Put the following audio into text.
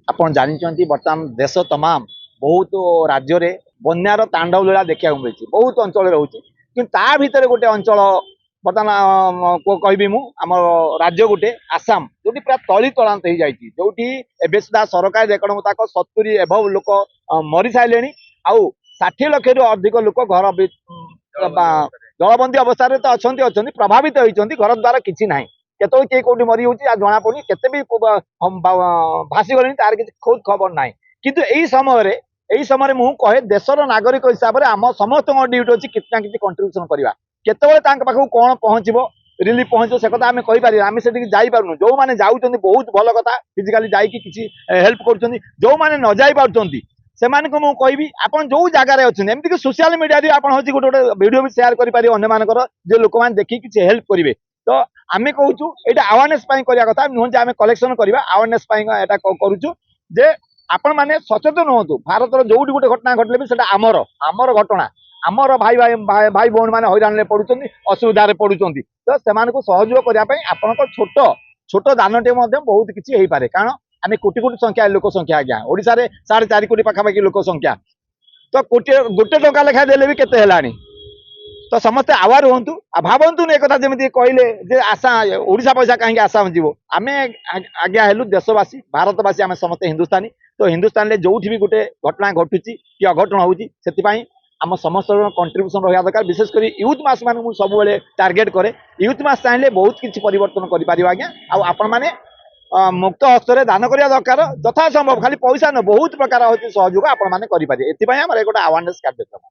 ଆପଣ ଜାଣିଛନ୍ତି ବର୍ତ୍ତମାନ ଦେଶ तमाम बहुत राज्य रे बन्यार तांडव लीला देखा मिलती बहुत अंचल रोचे कि ता भितर गोटे अंचल बर्तमान कहबी मु आम राज्य गोटे आसाम जो पूरा तली तलांत हो जाती जो एवं सुधा सरकार देखण मुताक 70 एभव लोक मरी सारे आउ 60 लाख रु अधिक लोक घर जलबंदी अवस्था तो अच्छा प्रभावित होती घर द्वारा किसी ना केत किए कौटी मरी होती जना पड़ी केते भी भासी गले तार किसी खोज खबर ना किंतु यही समय मु कहे देशर नागरिक हिसाब से आम समस्त ड्यूटी अच्छी किसी ना कि कंट्रीब्यूशन करवा केतवे पाखक कौन पहुंचो रिलीफ पहुंचो से कथा आम कहीपर आम से जापरु जो मैंने जाऊँ बहुत भल कथा फिजिकाली जाकि हेल्प कर जो मैंने न जा पार्टी से कहि आपन जो जगार अच्छे एमती कि सोशल मीडिया आप गोटे गोटे वीडियो भी शेयर करेंगे अन्य जो लोक मैंने देखिए किसी हेल्प करेंगे तो आम कहूँ ये अवेयरनेस करने कथा नुह आम कलेक्शन करवा अवेयरनेस करुचु जे आपण मैंने सचेतन हूँ भारत जो गोटे घटना घटले भी आमर आमर घटना आमर भाई भाई भाई भौणी मैंने हैरान पड़ुं असुविधा पड़ुं तो से सहयोग करने आपण छोट छोट दानटे बहुत किसी हो पारे कारण आम कोटी कोटी संख्या लोक संख्या आज्ञा ओडिशा रे 4.5 कोटी पाखापाखि लोक संख्या तो कोटी गोटे टंका लेखा देले भी केते हेलानी तो समस्ते आवार हूँ भावतु एक जमी कहले जे आशा ओडिशा पैसा कहीं आसाम जीव आम आज्ञा हेलु देशवासी भारतवासी आम समस्ते हिंदुस्तानी तो हिंदुस्तान में जो भी गोटे घटना घटुची कि अघटन होती आम समस्त कंट्रीब्यूशन रहा दरकार विशेषकर यूथ मास मान सब टार्गेट करे यूथ मास चाहिए बहुत किसी परिवर्तन कर आज्ञा आपण मैंने मुक्त हस्तर दान करने दरकार यथा संभव खाली पैसा न बहुत प्रकार सहयोग आपण मैंने करेंगे एपाई गोटे अवेयरनेस कार्यक्रम।